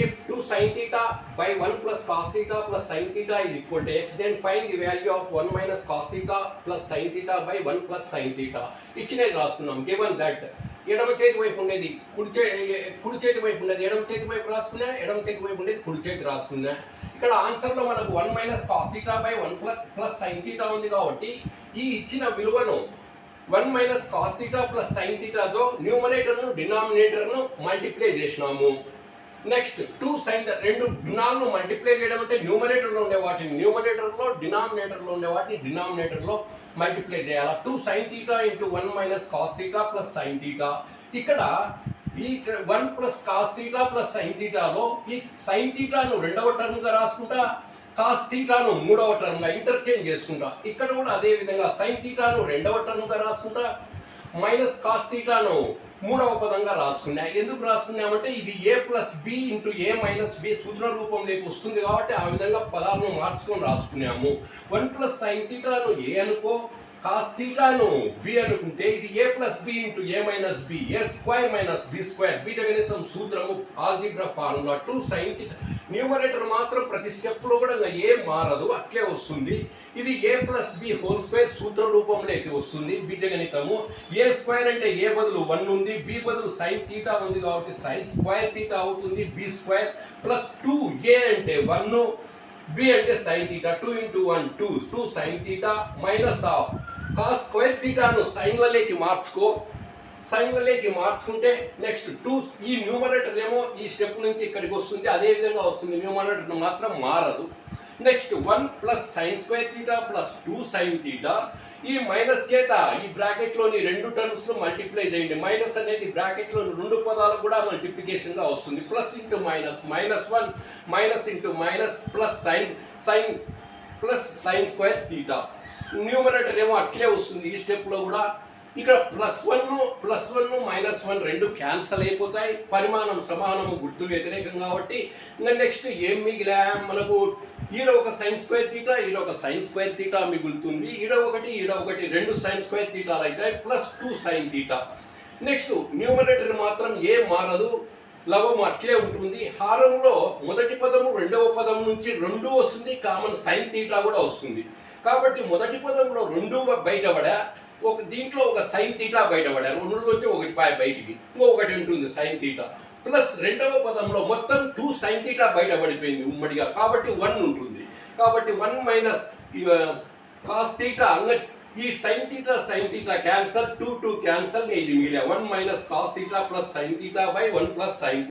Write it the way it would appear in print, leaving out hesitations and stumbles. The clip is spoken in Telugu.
If 2 sin theta by 1 plus cos theta plus sin theta is equal to x, then find the value of 1 minus cos theta plus sin theta by 1 plus sin theta. ఇచ్చినది రాసుకున్నాం. గివెన్ దట్ ఎడమ చేతి వైపు ఉండేది కుడి చేతి వైపు ఉండేది ఎడమ చేతి వైపు రాసుకున్నా, ఎడమ చేతి వైపు ఉండేది కుడి చేతి రాసుకున్నా. ఇక్కడ ఆన్సర్లో మనకు 1 minus cos theta by 1 plus sine theta ఉంది కాబట్టి ఈ ఇచ్చిన విలువను 1 minus cos theta plus sine థీటాతో న్యూమరేటర్ను డినామినేటర్ను మల్టిప్లై చేసినాము. నెక్స్ట్ 2 సైన్ రెండు గుణాలను మల్టిప్లై చేయడం అంటే న్యూమరేటర్లో ఉండే వాటిని న్యూమరేటర్లో, డినామినేటర్లో ఉండే వాటిని డినామినేటర్లో మల్టిప్లై చేయాలి. 2 sine theta into 1 minus cos theta plus sine theta. ఇక్కడ ఈ 1 plus cos theta plus sine థీటాలో ఈ సైన్ థీటాను రెండవ టర్మ్గా రాసుకుంటా, కాస్ థీటాను మూడవ టర్మ్గా ఇంటర్చేంజ్ చేసుకుంటా. ఇక్కడ కూడా అదే విధంగా సైన్ థీటాను రెండవ టర్మ్గా రాసుకుంటా, మైనస్ కాస్ థీటాను మూడవ పదంగా రాసుకున్నా. ఎందుకు రాసుకున్నామంటే ఇది ఏ ప్లస్ బి ఇంటూ ఏ మైనస్ బి సూత్ర రూపంలోకి వస్తుంది కాబట్టి ఆ విధంగా పదాలను మార్చుకొని రాసుకున్నాము. 1 ప్లస్ సైన్ థీటాను ఏ అనుకో, కాస్ థీటాను బి అనుకుంటే ఇది ఏ ప్లస్ బి ఇంటూ ఏ మైనస్ బి, ఏ స్క్వేర్ మైనస్ బి స్క్వేర్, బీజగణితం సూత్రము algebra formula. 2 sine theta numerator మాత్రం ప్రతి స్టెప్లో కూడా ఏ మారదు, అట్లే వస్తుంది. ఇది ఏ ప్లస్ బి హోల్ స్క్వేర్ సూత్ర రూపంలోకి వస్తుంది బీజగణితము. ఏ స్క్వేర్ అంటే ఏ బదులు 1 ఉంది, బి బదులు సైన్ థీటా ఉంది కాబట్టి సైన్ స్క్వేర్ థీటా అవుతుంది, బి స్క్వేర్ ప్లస్ 2 ఏ అంటే 1, బి అంటే sine theta. 2 into 1 2 sine theta minus of cos square థీటాను సైన్లలోకి మార్చుకో. సైన్లలోకి మార్చుకుంటే నెక్స్ట్ 2 ఈ న్యూమరేటర్ ఏమో ఈ స్టెప్ నుంచి ఇక్కడికి వస్తుంది, అదే విధంగా వస్తుంది, న్యూమరేటర్ మాత్రం మారదు. Next 1 plus sign square theta plus 2 sine theta. ఈ మైనస్ చేత ఈ బ్రాకెట్లోని రెండు టర్మ్స్ మల్టిప్లై చేయండి. మైనస్ అనేది బ్రాకెట్లోని రెండు పదాలు కూడా మల్టిప్లికేషన్గా వస్తుంది. Plus into minus, -1 minus into minus plus plus sign square theta. Numerator ఏమో అట్లే వస్తుంది ఈ స్టెప్లో కూడా. ఇక్కడ +1 -1 రెండు క్యాన్సల్ అయిపోతాయి, పరిమాణం సమానము, గుర్తు వ్యతిరేకం కాబట్టి. ఇంకా నెక్స్ట్ ఏం మిగిలా మనకు, ఈడ ఒక సైన్ స్క్వేర్ థీటా, ఈడ ఒక సైన్ స్క్వేర్ థీటా మిగులుతుంది. ఈడ ఒకటి రెండు సైన్ స్క్వేర్ థీటాలు అవుతాయి, plus 2 sine theta. Next numerator మాత్రం ఏం మారదు, లవం అట్లే ఉంటుంది. హారంలో మొదటి పదము రెండవ పదం నుంచి 2 వస్తుంది, కామన్ సైన్ థీటా కూడా వస్తుంది. కాబట్టి మొదటి పదంలో 2 బయటపడా, దీంట్లో ఒక సైన్ థీటా బయటపడారు, 2లోంచి ఒకటి బయటికి, ఒకటి ఉంటుంది సైన్ థీటా. ప్లస్ రెండవ పదంలో మొత్తం 2 సైన్ థీటా బయటపడిపోయింది ఉమ్మడిగా, కాబట్టి 1 ఉంటుంది. కాబట్టి 1 మైనస్ కాస్ థీటా, ఈ సైన్ థీటా క్యాన్సల్, 2 క్యాన్సల్, ఇది మిగిలిన 1 minus cos theta plus sine theta by 1 plus sign